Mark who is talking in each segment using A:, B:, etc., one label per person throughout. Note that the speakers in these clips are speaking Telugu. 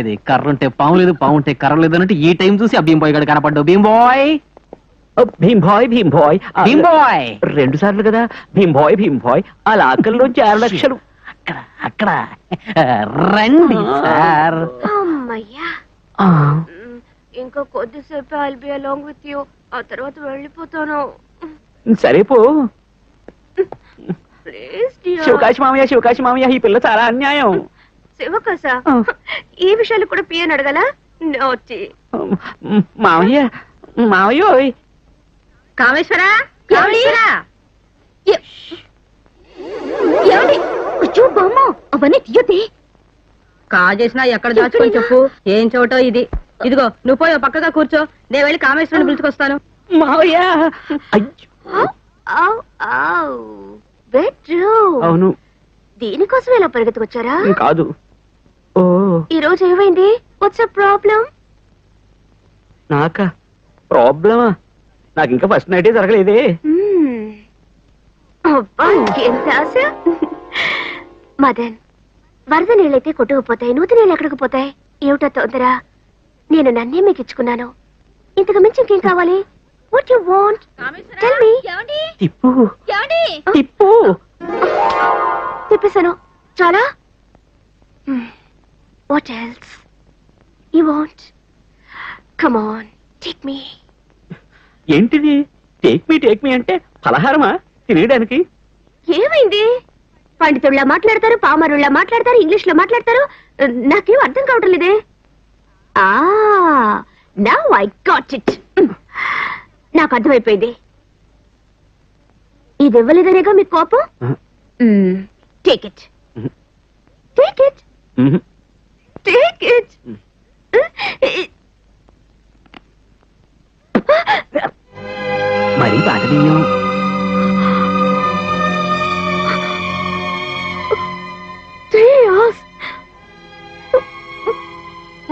A: ఇది కర్ర ఉంటే పాము లేదు, పాము ఉంటే కర్ర లేదు అన్నట్టు ఈ టైం చూసి ఆ భీమ్ బాయ్ గడు కనపడ్డావు. Bheem boy
B: Bheem boy Bheem boy
A: Bheem boy
B: 2 సార్లు కదా భీమ్ బాయ్ అలా ఆకలిలోంచి 6 లక్షలు.
A: అక్కడ అక్కడ రండి సార్.
C: అమ్మయ్యా, ఇంకా కొద్దిసేపు I'll be along with you. ఆ తర్వాత వెళ్ళిపోతాను.
B: సరే పో.
C: ప్లీజ్
B: శివకాశి మామయ్య ఈ పిల్ల చాలా అన్యాయం.
C: శివకాశ, ఈ విషయాలు కూడా పియని అడగల వచ్చి.
B: మామయ్య
C: కామేశ్వరా, అవన్నీ తీయతే. కాజేసినా ఎక్కడ దాచుకొని చెప్పు. ఏం చోటో ఇది. ఇదిగో నువ్వు పోయి పక్కగా కూర్చో, నేను వెళ్ళి కామేశ్వరుని పిలుచుకొస్తాను.
B: మావయ్య అవును,
C: దీనికోసం ఇలా పరిగెత్తుకొచ్చారా?
B: కాదు. ఓ
C: ఈ రోజు ఏమైంది? What's a problem?
B: నాకా ప్రాబ్లమా? నాకు ఇంకా ఫస్ట్ నైటే జరగలేదే.
C: ఎంత ఆశ. మదన్, వరద నీళ్ళైతే కొట్టుకుపోతాయి, నూతి నీళ్ళు ఎక్కడికి పోతాయి? ఏమిటో తొందర. నేను నన్నే మీకు ఇచ్చుకున్నాను, ఇంతకు మించి ఇంకేం కావాలి? What you want? Tell me.
B: తిప్పు.
C: తిప్పేశాను చాలా. What else you want? Come on, take me.
B: ఏంటిది టేక్ మీ అంటే పలహారమా తినేయడానికి?
C: ఏమైంది? పండితుళ్ళ మాట్లాడతారు, పామరుళ్ళ మాట్లాడతారు, ఇంగ్లీష్ లో మాట్లాడతారు. నాకేం అర్థం కావటం లేదే. Now I got it. నాకు అర్థమైపోయింది. ఇది ఇవ్వలేదనేగా మీకు కోపం? Take it, take it, take it.
B: మరి పాటనీయం.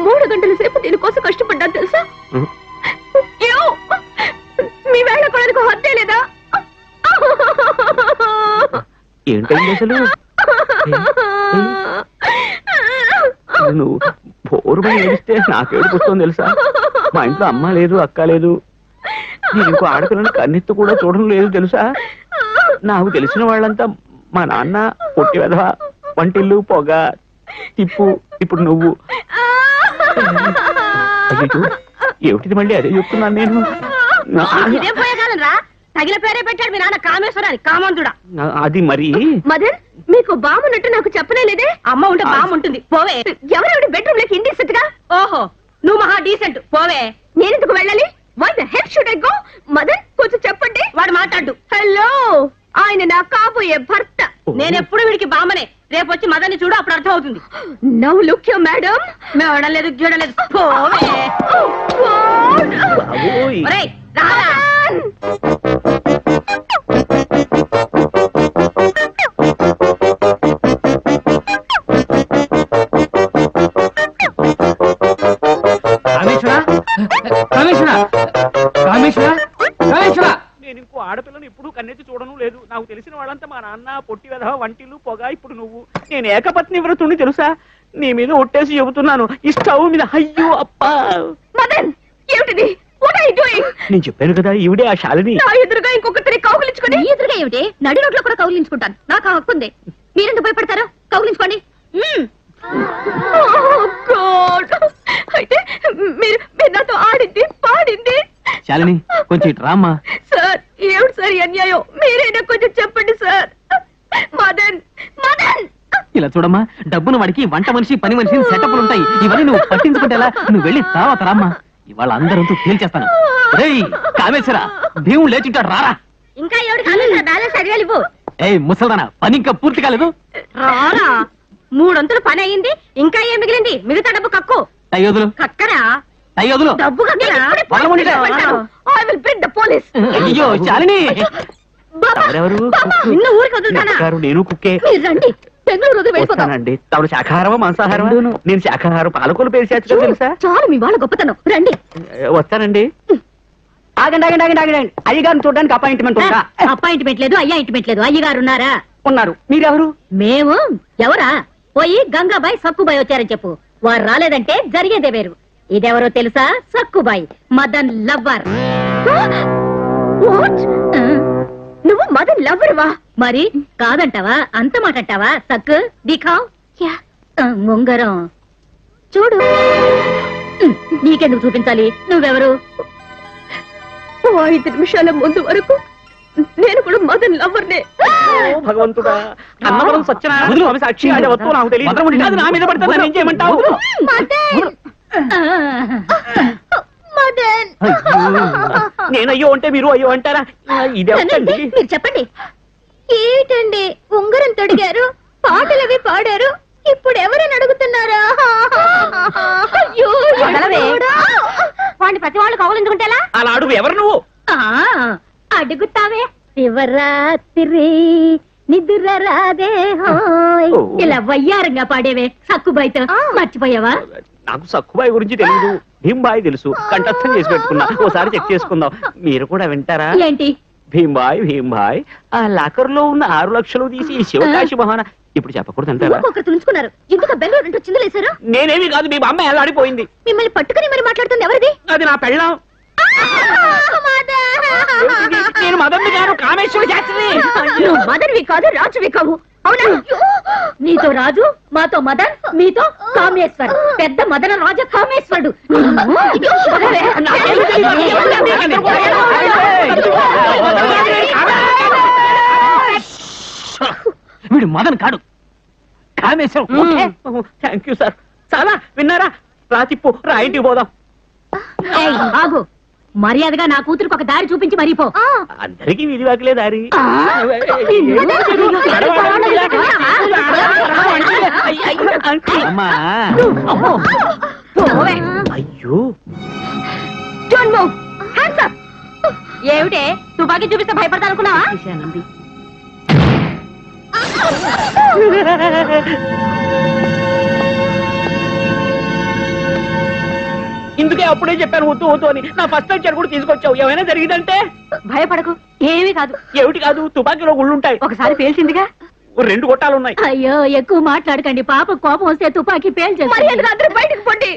C: మూడు గంటల సేపు దీనికోసం కష్టపడ్డాను తెలుసా? మీ వేళ కొడకు హద్దే లేదా?
B: ఏంటండి అసలు నువ్వు బోరుమని ఏడిస్తే నాకేడుపు వస్తుంది తెలుసా? మా ఇంట్లో అమ్మ లేదు, అక్క లేదు. నేను ఇంకో ఆడపిల్లని కన్నెత్తు కూడా చూడడం లేదు తెలుసా? నాకు తెలిసిన వాళ్ళంతా మా నాన్న, పొట్టి వెధవ, వంటిల్లు, పొగ, తిప్పు, ఇప్పుడు నువ్వు. ఏమిటిది మళ్ళీ అదే చెప్తున్నాను నేను.
C: తగిన పేరే పెట్టాడు మీ నాన్న కామేశ్వరాన్ని, కామంతుడా.
B: అది మరి
C: మదన్, మీకు బామున్నట్టు నాకు చెప్పనే లేదే. అమ్మ ఉంటే బాము ఉంటుంది, పోవే. ఎవరెవడి బెడ్రూమ్ లోకి ఇండీసెంట్ గా? ఓహో, నువ్వు మహా డీసెంట్, పోవే. నేనెందుకు వెళ్ళాలి? Why the hell should I go? Madan, కొంచెం చెప్పండి. వాడు మాట్లాడు. హలో, ఆయన నా కాబోయే భర్త. నేనెప్పుడు వీడికి బామనే. రేపు వచ్చి మదన్ని చూడు, అప్పుడు అర్థం అవుతుంది. Now look you madam. మేము చూడలేదు చూడలేదు, పోవే. రారా.
B: నేను ఇంకో ఆడపిల్లను ఎప్పుడు కన్నెత్తి చూడను లేదు. నాకు తెలిసిన వాళ్ళంతా మా నాన్న, పొట్టి వెధవ, వంటిల్లు, పొగ, ఇప్పుడు నువ్వు. నేను ఏకపత్ని వ్రతుణ్ణి తెలుసా? నీ మీద ఒట్టేసి చెబుతున్నాను. ఈ స్టవ్ మీద అయ్యో అప్పా.
C: మదన్, ఏమిటిది? What are you doing?
B: నేను చెప్పాను కదా ఈవిడే ఆ శాలిని.
C: నా ఎదురుగా ఇంకొకరిని కౌగిలించుకొని. నీ ఎదురుగా ఏమిటి? నడి రోడ్లో కూడా కౌగిలించుకుంటాను. నాకు హక్కు ఉంది. మీరెందుకు భయపడతారు? కౌగిలించుకోండి. అయితే మీరు నాతో ఆడింది, పాడింది.
A: శాలిని, కొంచెం ఇటు రామ్మా.
C: సార్, ఏమిటి సార్ అన్యాయం? మీరైనా కొంచెం చెప్పండి సార్. మదన్, మదన్,
A: ఇలా చూడమ్మా, డబ్బును వాడికి వంట మనిషి, పని మనిషి సెటప్లు ఉంటాయి. ఇవన్నీ నువ్వు పట్టించుకుంటేలా? నువ్వు వెళ్ళి తర్వాత రామ్మా. ఇవాళ అందరంతో తేల్చేస్తాను. కామేశ్వర, భీముడు లేచుంటాడు, రారా.
C: ఇంకా బ్యాలెన్స్ అడిగాలివు.
A: ముసల్దానా, పని ఇంకా పూర్తి కాలేదు.
C: రారా, 3 వంతులు పని అయ్యింది. ఇంకా ఏం మిగిలింది? మిగతా డబ్బు కక్కు.
A: టైయోదులు
C: కక్కరా.
A: టైయోదులు
C: డబ్బు కక్కరా.
A: అయ్యో శాలిని,
C: నిన్ను ఊరికి వదులుతానా?
B: నేను కుక్కే.
C: రండి, బెంగళూరు వెళ్ళిపోతానండి.
B: తమను శాఖాహారమా మాంసాహారమా? నేను శాఖాహారం. పాలకొలు పేరు చేర్చుకో తెలుసా?
C: చాలు మీ వాళ్ళ గొప్పతనం. రండి.
B: వస్తానండి. ఆగండి ఆగండి ఆగండి ఆగండి. అయ్యగారిని చూడడానికి అపాయింట్మెంట్ ఉందా?
C: అపాయింట్మెంట్ లేదు, అయ్యాయింట్మెంట్ లేదు. అయ్యగారు ఉన్నారా?
B: ఉన్నారు. మీరెవరు?
C: మేము ఎవరా? పోయి గంగాబాయ్, సక్కుబాయ్ వచ్చారని చెప్పు. వారు రాలేదంటే జరిగేదే వేరు. ఇదెవరో తెలుసా? సక్కుబాయి, మదన్ లవ్వర్. నువ్వు మదన్ లవ్వరువా? మరి కాదంటావా? అంత మాట అంటావా? సక్కు దిఖావ్. ముంగరం చూడు. నీకెందుకు చూపించాలి? నువ్వెవరు? 5 నిమిషాల ముందు వరకు నేను కూడా మదన్ లవ్వర్నే.
B: భగవంతుడా, అన్నవరం సత్యనారాయణ స్వామి సాక్షి వస్తూ నాకు తెలియదు. నా మీద పడితే నన్ను ఏం చేయమంటావు? నేను అయ్యో అంటే మీరు అయ్యో అంటారా? ఇదేంటండి?
C: మీరు చెప్పండి. ఏంటండి ఉంగరం తొడిగారు, పాటలవి పాడారు, ఇప్పుడు ఎవరని అడుగుతున్నారా? వాడిని ప్రతి వాళ్ళు కౌలించుకుంటేలా?
B: అలా అడుగు. ఎవరు నువ్వు?
C: అడుగుతావే. శివరాత్రి నిద్ర రాదే హోయ్, ఇలా వయ్యారంగా పాడేవే సక్కుబాయితో. మర్చిపోయావా?
B: నాకు సక్కుబాయి గురించి తెలియదు, భీంబాయి తెలుసు. కంఠస్థం చేసి పెట్టుకున్నా. ఓసారి చెక్ చేసుకుందాం. మీరు కూడా వింటారా?
C: ఏంటి?
B: భీంబాయ్ భీంబాయ్ ఆ లాకర్ లో ఉన్న 6 లక్షలు తీసి శివకాశి మహాన. ఇప్పుడు చెప్పకూడదు అంటారా?
C: తుంచుకున్నారు. ఎందుకు బెంగళూరు అంటూ చిందులేశారు?
B: నేనేమి కాదు, మీ అమ్మ ఎలాడిపోయింది.
C: మిమ్మల్ని పట్టుకుని మరి మాట్లాడుతుంది ఎవరిది?
B: అది నా పెళ్ళాం. నేను మదన్ గారు కామేశ్వర శాస్త్రి.
C: మదన్వి కాదు, రాజువి కావు. అవునా? నీతో రాజు, మాతో మదన్, మీతో కామేశ్వర్. పెద్ద మదన రాజ కామేశ్వరుడు.
A: వీడు మదన్ కాడు, కామేశ్వరం.
B: Thank you sir. చాలా విన్నారా? రాతిప్పు రా, ఇంటికి పోదాం.
C: ఆగు. మర్యాదగా నా కూతురికి ఒక దారి చూపించి మరిపో.
B: అందరికీ విధివాకలే దారి. అయ్యో,
C: ఏమిటే తుపాకీ చూపిస్తే భయపడతా అనుకున్నావా?
B: ఇందుకే అప్పుడే చెప్పాను వద్దు వద్దు అని. నా ఫస్ట్ లెక్చర్ కూడా తీసుకొచ్చావు. ఏమైనా జరిగిందంటే?
C: భయపడకు, ఏమీ కాదు.
B: ఏమిటి కాదు? తుపాకీలో గుళ్ళుంటాయి.
C: ఒకసారి పేల్చిందిగా.
B: 2 గొట్టాలున్నాయి.
C: అయ్యో, ఎక్కువ మాట్లాడకండి. పాప కోపం వస్తే తుపాకీ పేల్చేస్తుంది. అందరూ బయటకు పోండి.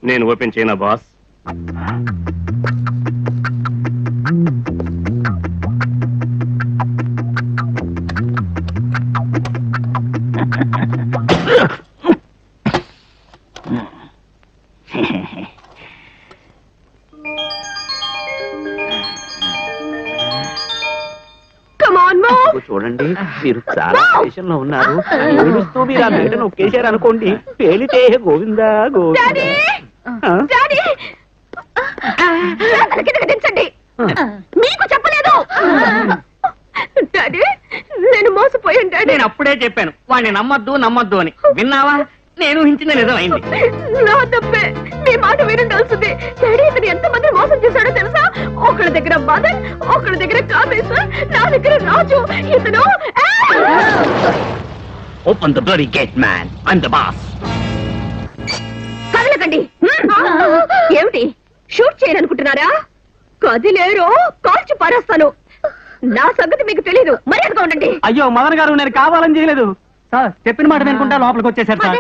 D: నేను ఓపెన్ చేయనా బాస్?
B: చూడండి, మీరు చాలా స్టేషన్ లో ఉన్నారు. ఏడుస్తూ మీరు ఆ బయట నొక్కేశారు అనుకోండి, పేలితే గోవిందా గోవిందా.
C: మీకు చెప్పలేదు. డాడీ, నేను మోసపోయాను డాడీ.
B: నేను అప్పుడే చెప్పాను వాడిని నమ్మద్దు నమ్మద్దు అని. విన్నావా? నేను ఊహించింది నిజమైంది.
C: నా తప్పే. మీ మాట వినుండాల్సింది. డాడీ ఇతను ఎంతమంది మోసం చేశాడో తెలుసా? ఒకళ్ళ దగ్గర మదన్, ఒకళ్ళ దగ్గర కామేశ్వర్, నా దగ్గర రాజు. ఇతను
B: open the bloody gate man. I'm the boss.
C: కదలకండి. ఏమిటి షూట్ చేయాలనుకుంటున్నారా? కదిలేరో కాల్చి పారేస్తాను. నా సంగతి మీకు తెలీదు. మర్యాదగా ఉండండి.
A: అయ్యో మదన్ గారు, నేను కావాలని చేయలేదు సార్. చెప్పిన మాట వినుకుంటా లోపలికి వచ్చేసారు సార్.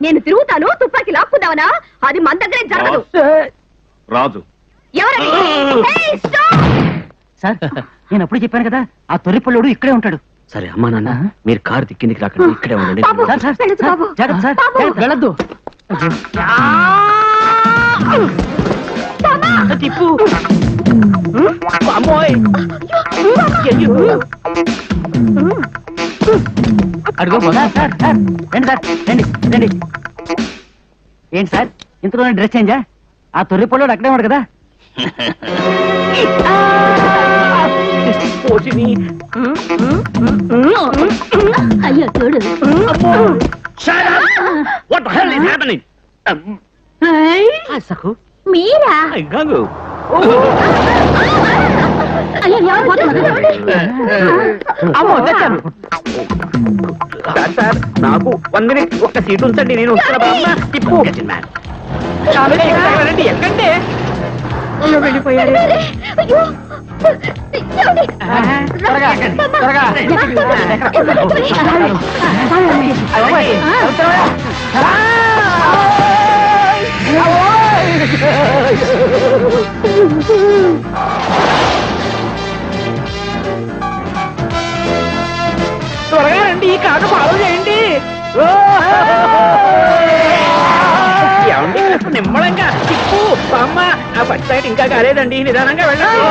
C: నేను తిరుగుతాను, తుపాకీ లాక్కుందావనా? అది మన దగ్గరే జరగదు.
D: రాజు
C: ఎవరని?
A: సార్, నేను అప్పుడు చెప్పాను కదా, ఆ తొర్రిపల్లుడు ఇక్కడే ఉంటాడు.
B: సరే అమ్మా నాన్న, మీరు కారు దిక్కిందికి రాకండి, ఇక్కడే ఉండండి.
A: సార్ సార్ జాగ్రత్త సార్, వెళ్ళొద్దు.
B: తిప్పు. అమ్మోయ్,
A: అడుగు. సార్ సార్ సార్, రండి సార్, రండి రండి. ఏంటి సార్, ఇంతలోనే డ్రెస్ చేంజా? ఆ తొర్రిపల్లుడు అక్కడే ఉన్నాడు కదా.
C: అయ్యో చూడు.
B: What the hell is happening? సఖు,
C: మీరా?
B: కాదు
A: అమ్మో తెచ్చాను.
B: సార్ నాకు 1 minute ఒక్క సీట్ ఉంచండి, నేను వస్తున్నా బామ్మ. తిప్పు. ఎక్కండి. వెళ్ళిపోయారు.
A: త్వరగా, త్వరగా.
B: త్వరగా రండి, ఈ కాక ఫాలో చేయండి. ఏమండి నిమ్మడంగా తిప్పు బామ్మ. ఆ ఫస్ట్ సైడ్ ఇంకా కాలేదండి, నిదానంగా వెళ్ళండి.